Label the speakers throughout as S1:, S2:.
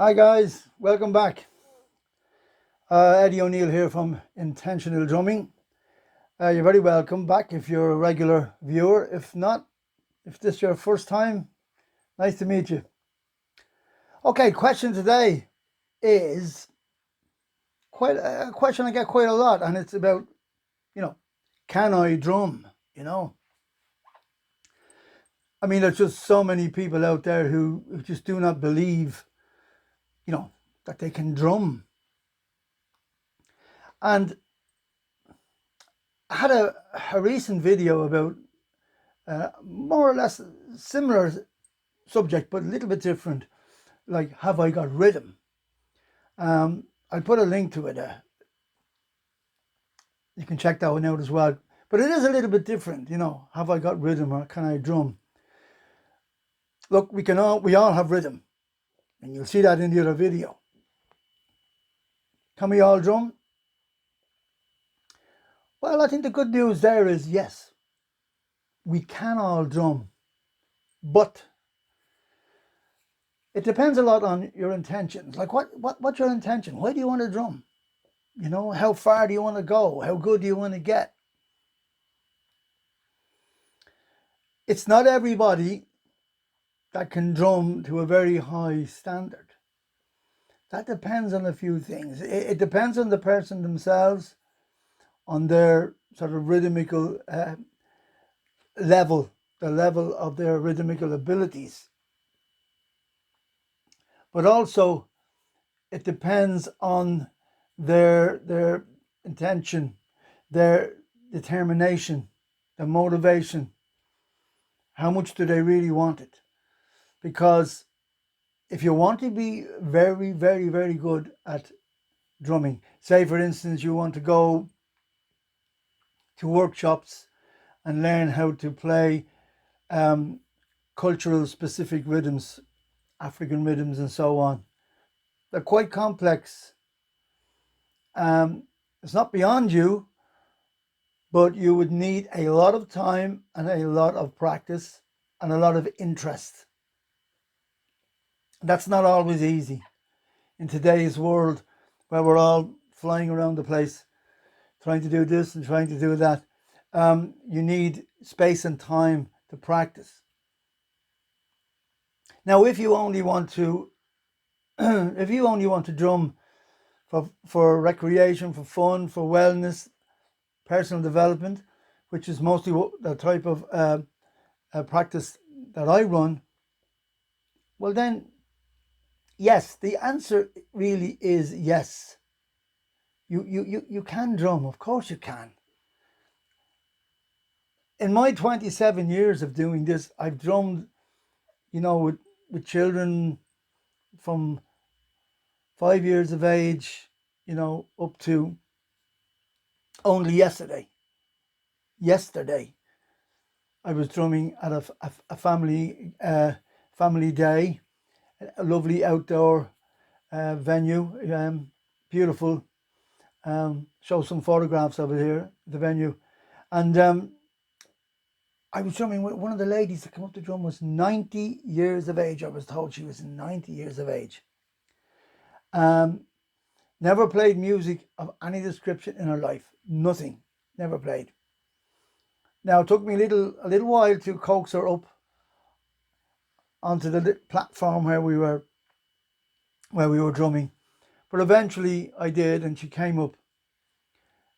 S1: Hi guys, welcome back. Eddie O'Neill here from Intentional Drumming. You're very welcome back if you're a regular viewer. If not, if this is your first time, nice to meet you. Okay, question today is quite a question I get quite a lot, and it's about, can I drum? I mean, there's just so many people out there who just do not believe, that they can drum. And I had a recent video about more or less similar subject, but a little bit different. Like, have I got rhythm? I'll put a link to it. You can check that one out as well. But it is a little bit different, Have I got rhythm or can I drum? Look, we all have rhythm, and you'll see that in the other video. Can we all drum? Well, I think the good news there is yes, we can all drum, but it depends a lot on your intentions. Like, what's your intention? Why do you want to drum? How far do you want to go? How good do you want to get? It's not everybody that can drum to a very high standard. That depends on a few things. It depends on the person themselves, on their sort of rhythmical level, the level of their rhythmical abilities. But also, it depends on their intention, their determination, their motivation. How much do they really want it? Because if you want to be very, very, very good at drumming, say for instance you want to go to workshops and learn how to play cultural specific rhythms, African rhythms and so on. They're quite complex. It's not beyond you, but you would need a lot of time and a lot of practice and a lot of interest. That's not always easy in today's world, where we're all flying around the place trying to do this and trying to do that. You need space and time to practice. Now, if you only want to drum for recreation, for fun, for wellness, personal development, which is mostly the type of practice that I run, well then, yes, the answer really is yes. You can drum, of course you can. In my 27 years of doing this, I've drummed, with children from 5 years of age, up to only yesterday. Yesterday, I was drumming at a family day, a lovely outdoor venue, beautiful. Show some photographs of it here, the venue, and I was drumming with one of the ladies that came up to drum was 90 years of age. I was told she was 90 years of age. Never played music of any description in her life. Nothing. Never played. Now it took me a little while to coax her up onto the platform where we were drumming, but eventually I did, and she came up.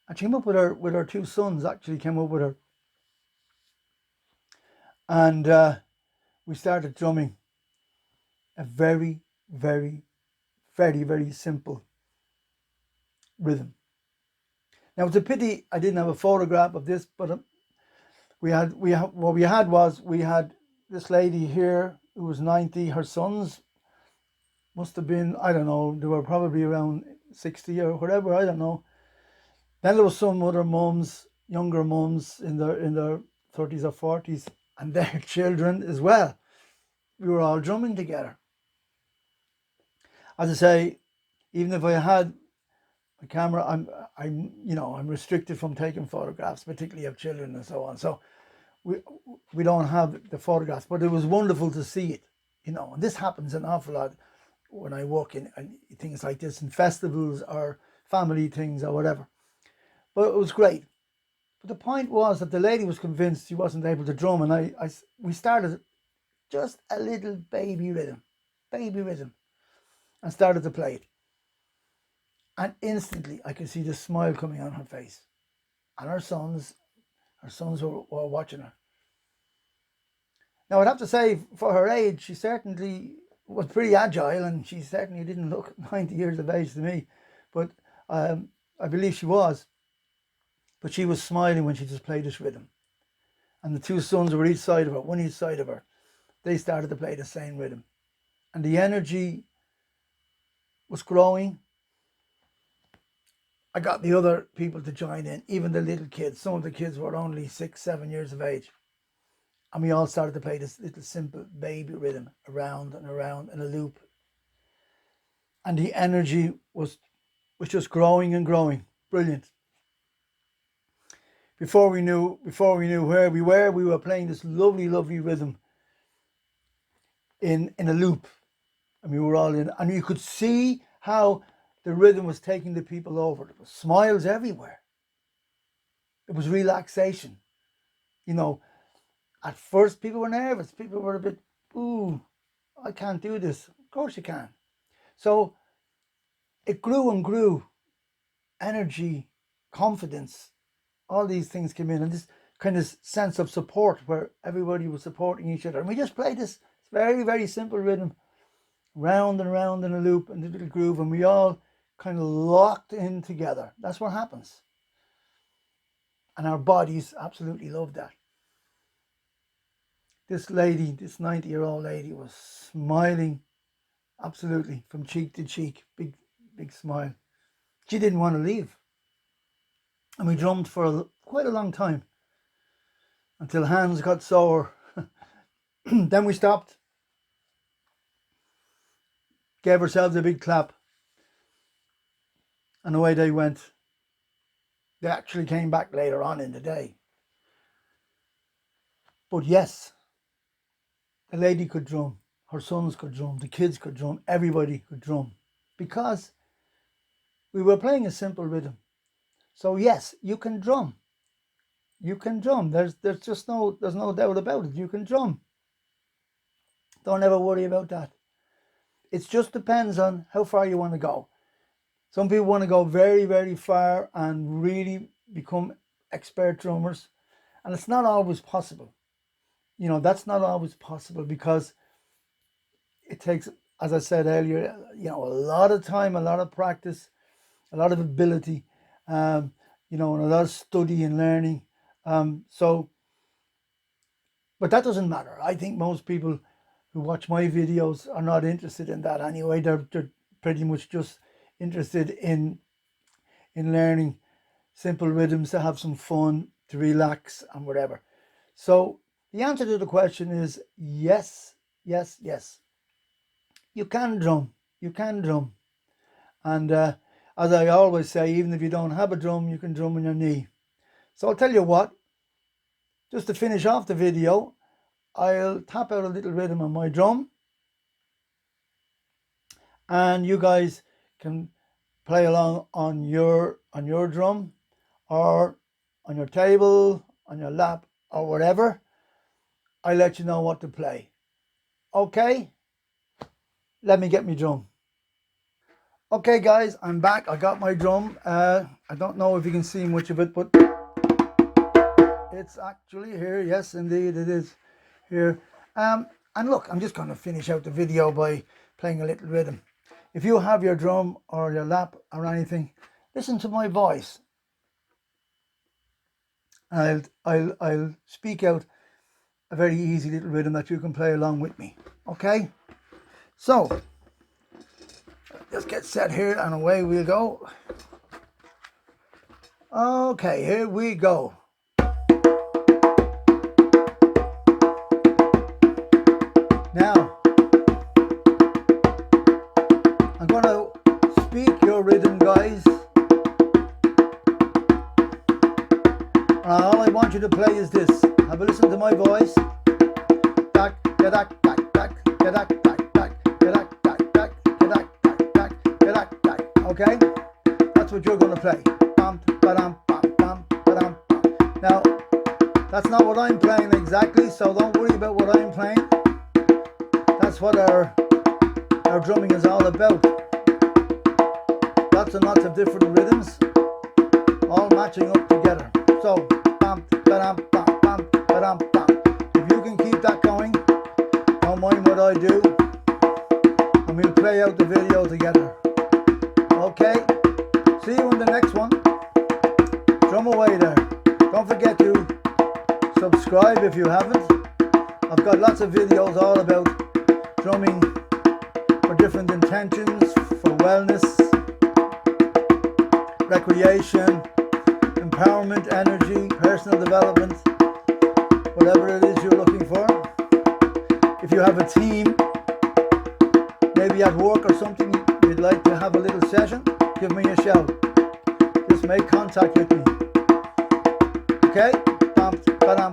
S1: And she came up with her two sons. Actually, came up with her, and we started drumming a very, very, very, very simple rhythm. Now it's a pity I didn't have a photograph of this, but we had this lady here who was 90. Her sons must have been, I don't know, they were probably around 60 or whatever, I don't know. Then there was some other mums, younger mums in their 30s or 40s, and their children as well. We were all drumming together. As I say, even if I had a camera, I'm restricted from taking photographs, particularly of children and so on. So we don't have the photographs, but it was wonderful to see it. And this happens an awful lot when I work in things like this, in festivals or family things or whatever. But it was great. But the point was that the lady was convinced she wasn't able to drum, and we started just a little baby rhythm, and started to play it. And instantly I could see the smile coming on her face. And her sons were watching her. Now, I'd have to say, for her age, she certainly was pretty agile, and she certainly didn't look 90 years of age to me. But I believe she was. But she was smiling when she just played this rhythm. And the two sons were each side of her, one each side of her. They started to play the same rhythm. And the energy was growing. I got the other people to join in, even the little kids. Some of the kids were only 6, 7 years of age. And we all started to play this little simple baby rhythm around and around in a loop. And the energy was just growing and growing. Brilliant. Before we knew where we were playing this lovely, lovely rhythm in a loop. And we were all in, and you could see how the rhythm was taking the people over. There was smiles everywhere. It was relaxation. You know, at first people were nervous. People were a bit, ooh, I can't do this. Of course you can. So it grew and grew. Energy, confidence, all these things came in, and this kind of sense of support where everybody was supporting each other. And we just played this very, very simple rhythm, round and round in a loop and a little groove, and we all kind of locked in together. That's what happens. And our bodies absolutely loved that. This lady, this 90-year-old lady, was smiling absolutely from cheek to cheek. Big, big smile. She didn't want to leave. And we drummed for quite a long time until hands got sore. Then we stopped, gave ourselves a big clap, and away they went. They actually came back later on in the day. But yes, the lady could drum, her sons could drum, the kids could drum, everybody could drum, because we were playing a simple rhythm. So yes, you can drum. You can drum. There's no doubt about it. You can drum. Don't ever worry about that. It just depends on how far you want to go. Some people want to go very, very far and really become expert drummers. And it's not always possible. You know, that's not always possible because it takes, as I said earlier, you know, a lot of time, a lot of practice, a lot of ability, you know, and a lot of study and learning. But that doesn't matter. I think most people who watch my videos are not interested in that anyway. They're pretty much just interested in learning simple rhythms to have some fun, to relax and whatever. So the answer to the question is yes, yes, yes. You can drum. You can drum. And as I always say, even if you don't have a drum, you can drum on your knee. So I'll tell you what, just to finish off the video, I'll tap out a little rhythm on my drum, and you guys can play along on your drum, or on your table, on your lap, or whatever. I'll let you know what to play. Okay? Let me get my drum. Okay guys, I'm back. I got my drum. I don't know if you can see much of it, but it's actually here. Yes, indeed it is here. And look, I'm just going to finish out the video by playing a little rhythm. If you have your drum or your lap or anything, listen to my voice. I'll speak out a very easy little rhythm that you can play along with me. Okay? So, just get set here and away we'll go. Okay, here we go. Now, I'm going to speak your rhythm, guys. And all I want you to play is this. Have a listen to my voice. Dack, dack, dack, dack, dack, dack, dack, dack, dack, dack, dack, Okay? That's what you're going to play. Bam, ba-dam, bam, bam, ba-dam, bam. Now, that's not what I'm playing exactly, so don't worry about what I'm playing. That's what our drumming is all about. Lots and lots of different rhythms, all matching up together. So, bam, ba-dam, bam, bam, ba-dam, bam. If you can keep that going, don't mind what I do, and we'll play out the video together. Okay? See you in the next one. Drum away there. Don't forget to subscribe if you haven't. I've got lots of videos all about drumming for different intentions, for wellness, recreation, empowerment, energy, personal development, whatever it is you're looking for. If you have a team, maybe at work or something, you'd like to have a little session, give me a shout. Just make contact with me. Okay? Bam, ba-dam.